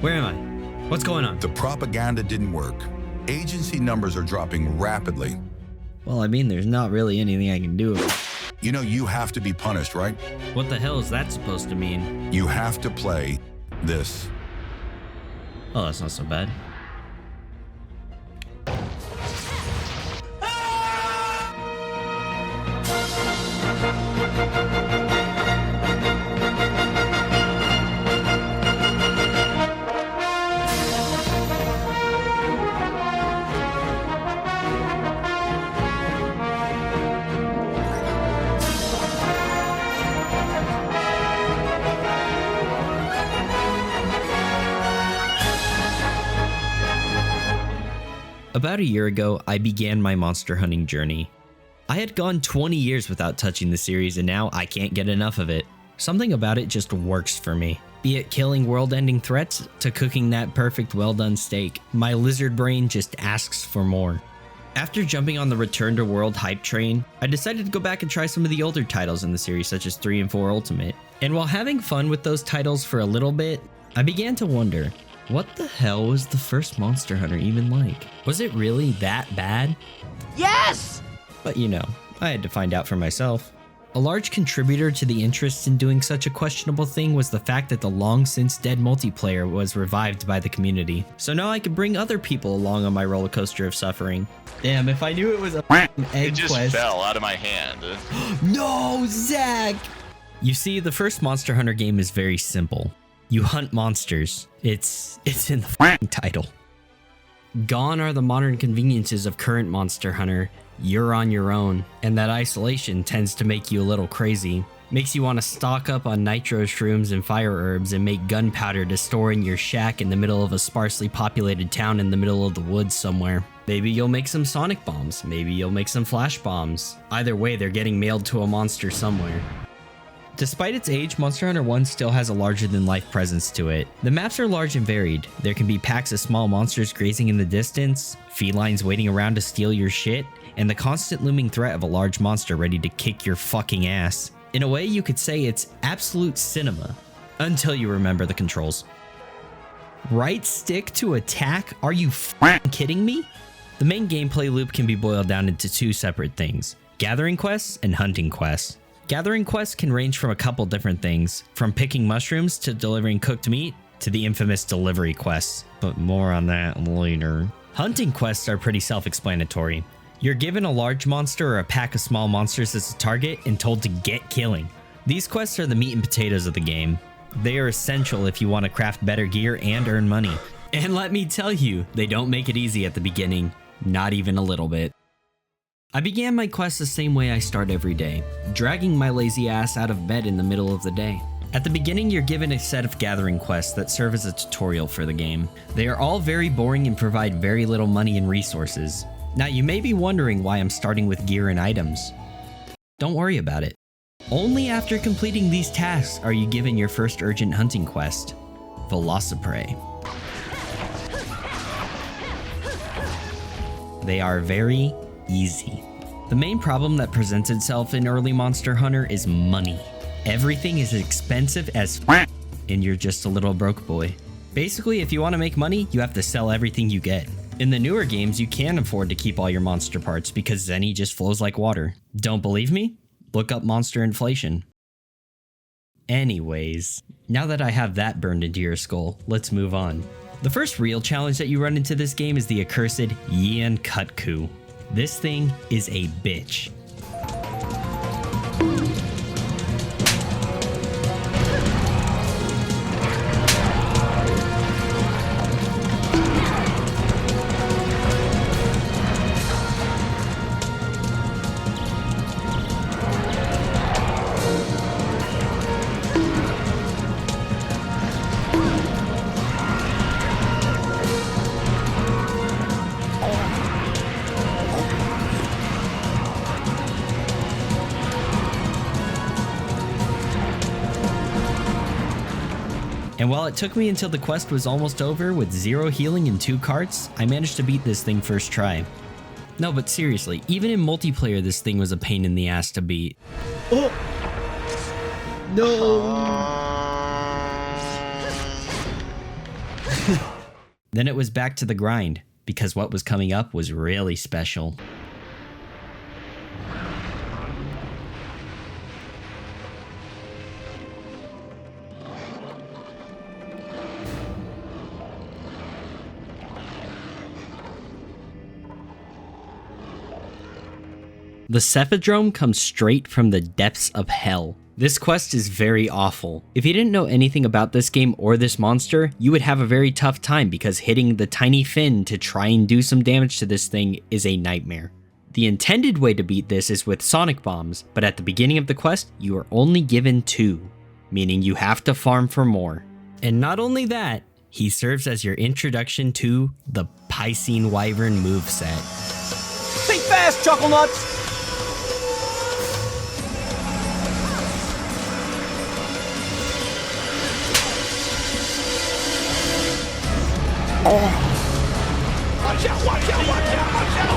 Where am I? What's going on? The propaganda didn't work. Agency numbers are dropping rapidly. Well, I mean, there's not really anything I can do. You know you have to be punished, right? What the hell is that supposed to mean? You have to play this. Oh, that's not so bad. About a year ago, I began my monster hunting journey. I had gone 20 years without touching the series, and now I can't get enough of it. Something about it just works for me. Be it killing world-ending threats to cooking that perfect well-done steak, my lizard brain just asks for more. After jumping on the Return to World hype train, I decided to go back and try some of the older titles in the series such as 3 and 4 Ultimate. And while having fun with those titles for a little bit, I began to wonder, what the hell was the first Monster Hunter even like? Was it really that bad? Yes! But you know, I had to find out for myself. A large contributor to the interest in doing such a questionable thing was the fact that the long since dead multiplayer was revived by the community. So now I could bring other people along on my roller coaster of suffering. Damn, if I knew it was a egg It just quest. fell out of my hand. No, Zach! You see, the first Monster Hunter game is very simple. You hunt monsters. It's in the f***ing title. Gone are the modern conveniences of current Monster Hunter. You're on your own, and that isolation tends to make you a little crazy. Makes you want to stock up on nitro shrooms and fire herbs and make gunpowder to store in your shack in the middle of a sparsely populated town in the middle of the woods somewhere. Maybe you'll make some sonic bombs, maybe you'll make some flash bombs. Either way, they're getting mailed to a monster somewhere. Despite its age, Monster Hunter 1 still has a larger-than-life presence to it. The maps are large and varied. There can be packs of small monsters grazing in the distance, felines waiting around to steal your shit, and the constant looming threat of a large monster ready to kick your fucking ass. In a way, you could say it's absolute cinema, until you remember the controls. Right stick to attack? Are you f***ing kidding me? The main gameplay loop can be boiled down into two separate things: gathering quests and hunting quests. Gathering quests can range from a couple different things, from picking mushrooms to delivering cooked meat to the infamous delivery quests, but more on that later. Hunting quests are pretty self-explanatory. You're given a large monster or a pack of small monsters as a target and told to get killing. These quests are the meat and potatoes of the game. They are essential if you want to craft better gear and earn money. And let me tell you, they don't make it easy at the beginning, not even a little bit. I began my quest the same way I start every day, dragging my lazy ass out of bed in the middle of the day. At the beginning, you're given a set of gathering quests that serve as a tutorial for the game. They are all very boring and provide very little money and resources. Now you may be wondering why I'm starting with gear and items. Don't worry about it. Only after completing these tasks are you given your first urgent hunting quest, Velociprey. They are very easy. The main problem that presents itself in early Monster Hunter is money. Everything is expensive as f***, and you're just a little broke boy. Basically, if you want to make money, you have to sell everything you get. In the newer games, you can afford to keep all your monster parts because Zenny just flows like water. Don't believe me? Look up monster inflation. Anyways, now that I have that burned into your skull, let's move on. The first real challenge that you run into this game is the accursed Yan Kutku. This thing is a bitch. And while it took me until the quest was almost over with 0 healing and 2 carts, I managed to beat this thing first try. No, but seriously, even in multiplayer this thing was a pain in the ass to beat. Oh! No! Then it was back to the grind, because what was coming up was really special. The Cephadrome comes straight from the depths of hell. This quest is very awful. If you didn't know anything about this game or this monster, you would have a very tough time because hitting the tiny fin to try and do some damage to this thing is a nightmare. The intended way to beat this is with sonic bombs, but at the beginning of the quest, you are only given 2, meaning you have to farm for more. And not only that, he serves as your introduction to the Piscine Wyvern moveset. Think fast, Chuckle Nuts! Watch out, watch out, watch out, watch out!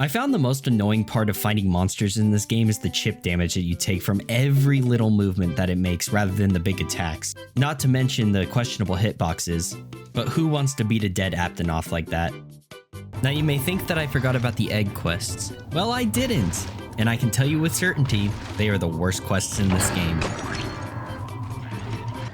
I found the most annoying part of fighting monsters in this game is the chip damage that you take from every little movement that it makes rather than the big attacks. Not to mention the questionable hitboxes, but who wants to beat a dead Aptonoth like that? Now you may think that I forgot about the egg quests. Well, I didn't, and I can tell you with certainty, they are the worst quests in this game.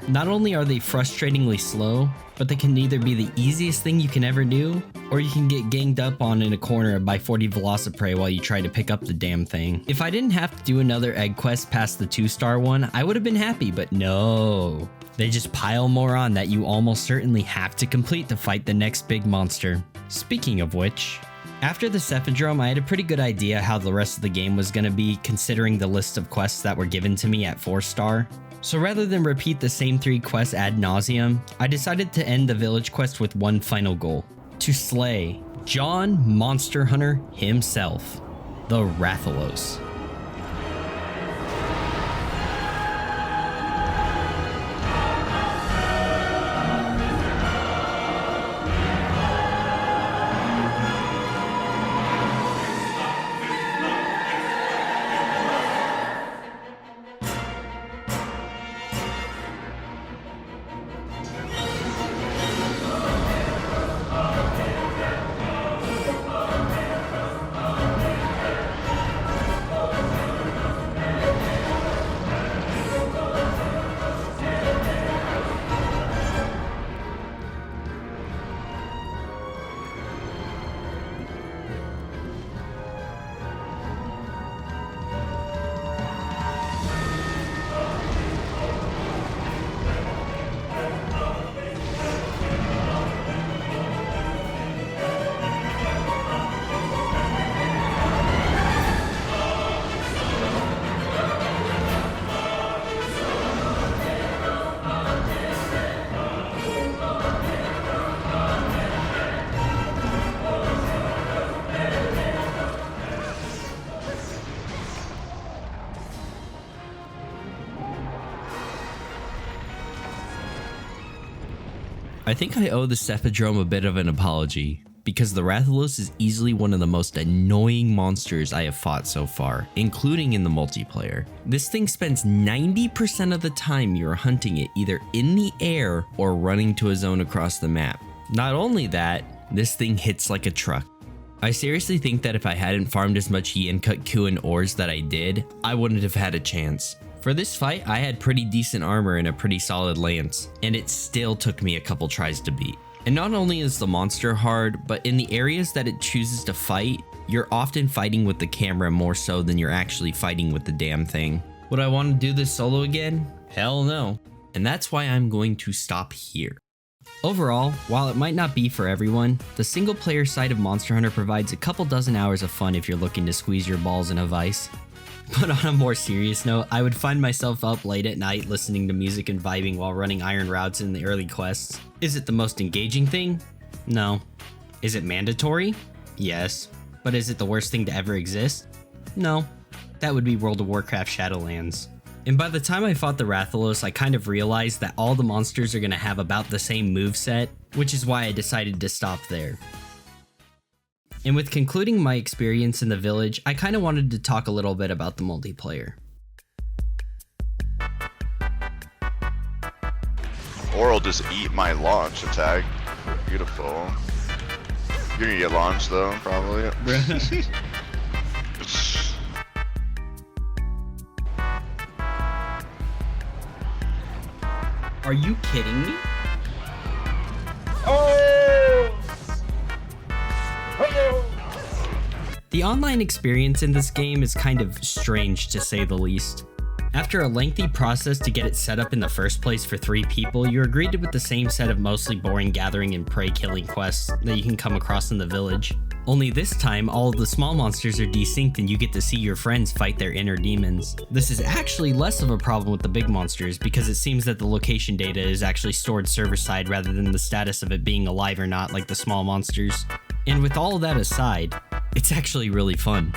Not only are they frustratingly slow, but they can either be the easiest thing you can ever do, or you can get ganged up on in a corner by 40 Velociprey while you try to pick up the damn thing. If I didn't have to do another egg quest past the 2-star one, I would have been happy, but no. They just pile more on that you almost certainly have to complete to fight the next big monster. Speaking of which, after the Cephadrome, I had a pretty good idea how the rest of the game was going to be considering the list of quests that were given to me at 4-star. So rather than repeat the same 3 quests ad nauseum, I decided to end the village quest with one final goal: to slay John Monster Hunter himself, the Rathalos. I think I owe the Cephadrome a bit of an apology, because the Rathalos is easily one of the most annoying monsters I have fought so far, including in the multiplayer. This thing spends 90% of the time you're hunting it either in the air or running to a zone across the map. Not only that, this thing hits like a truck. I seriously think that if I hadn't farmed as much Yian-Kut-Ku and ores that I did, I wouldn't have had a chance. For this fight, I had pretty decent armor and a pretty solid lance, and it still took me a couple tries to beat. And not only is the monster hard, but in the areas that it chooses to fight, you're often fighting with the camera more so than you're actually fighting with the damn thing. Would I want to do this solo again? Hell no. And that's why I'm going to stop here. Overall, while it might not be for everyone, the single player side of Monster Hunter provides a couple dozen hours of fun if you're looking to squeeze your balls in a vice. But on a more serious note, I would find myself up late at night listening to music and vibing while running iron routes in the early quests. Is it the most engaging thing? No. Is it mandatory? Yes. But is it the worst thing to ever exist? No. That would be World of Warcraft Shadowlands. And by the time I fought the Rathalos, I kind of realized that all the monsters are going to have about the same moveset, which is why I decided to stop there. And with concluding my experience in the village, I kind of wanted to talk a little bit about the multiplayer. Or I'll just eat my launch attack. Beautiful. You're gonna get launched though, probably. Are you kidding me? The online experience in this game is kind of strange to say the least. After a lengthy process to get it set up in the first place for 3 people, you're greeted with the same set of mostly boring gathering and prey killing quests that you can come across in the village. Only this time, all of the small monsters are desynced and you get to see your friends fight their inner demons. This is actually less of a problem with the big monsters because it seems that the location data is actually stored server-side rather than the status of it being alive or not like the small monsters. And with all of that aside, it's actually really fun.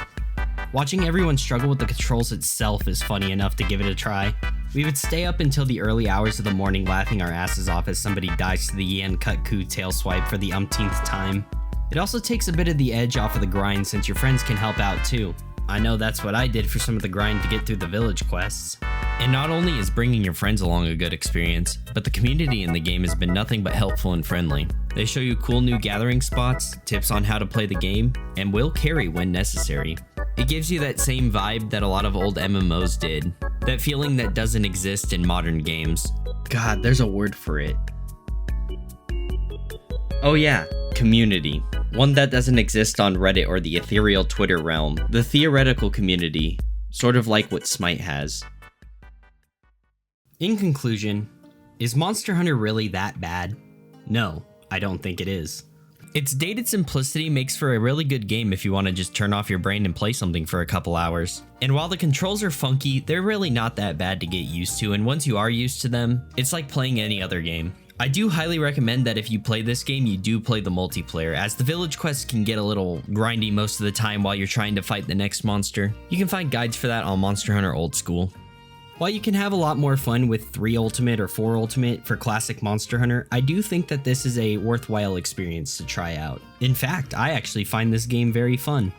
Watching everyone struggle with the controls itself is funny enough to give it a try. We would stay up until the early hours of the morning laughing our asses off as somebody dies to the Yian-Kut-Ku tail swipe for the umpteenth time. It also takes a bit of the edge off of the grind since your friends can help out too. I know that's what I did for some of the grind to get through the village quests. And not only is bringing your friends along a good experience, but the community in the game has been nothing but helpful and friendly. They show you cool new gathering spots, tips on how to play the game, and will carry when necessary. It gives you that same vibe that a lot of old MMOs did. That feeling that doesn't exist in modern games. God, there's a word for it. Oh yeah, community. One that doesn't exist on Reddit or the ethereal Twitter realm. The theoretical community. Sort of like what Smite has. In conclusion, is Monster Hunter really that bad? No, I don't think it is. Its dated simplicity makes for a really good game if you want to just turn off your brain and play something for a couple hours. And while the controls are funky, they're really not that bad to get used to, and once you are used to them, it's like playing any other game. I do highly recommend that if you play this game, you do play the multiplayer, as the village quests can get a little grindy most of the time while you're trying to fight the next monster. You can find guides for that on Monster Hunter Old School. While you can have a lot more fun with 3 Ultimate or 4 Ultimate for classic Monster Hunter, I do think that this is a worthwhile experience to try out. In fact, I actually find this game very fun.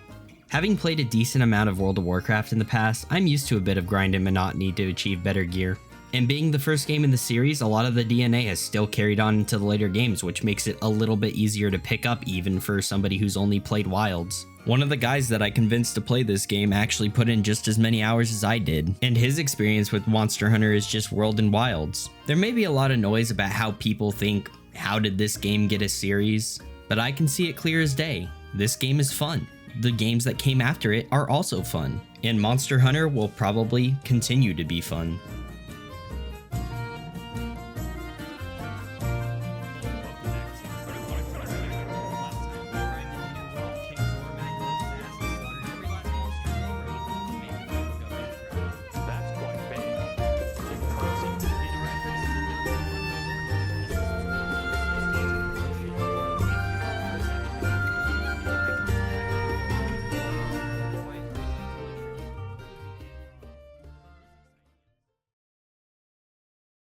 Having played a decent amount of World of Warcraft in the past, I'm used to a bit of grind and monotony to achieve better gear. And being the first game in the series, a lot of the DNA has still carried on into the later games, which makes it a little bit easier to pick up even for somebody who's only played Wilds. One of the guys that I convinced to play this game actually put in just as many hours as I did, and his experience with Monster Hunter is just World and Wilds. There may be a lot of noise about how people think, how did this game get a series? But I can see it clear as day. This game is fun. The games that came after it are also fun, and Monster Hunter will probably continue to be fun.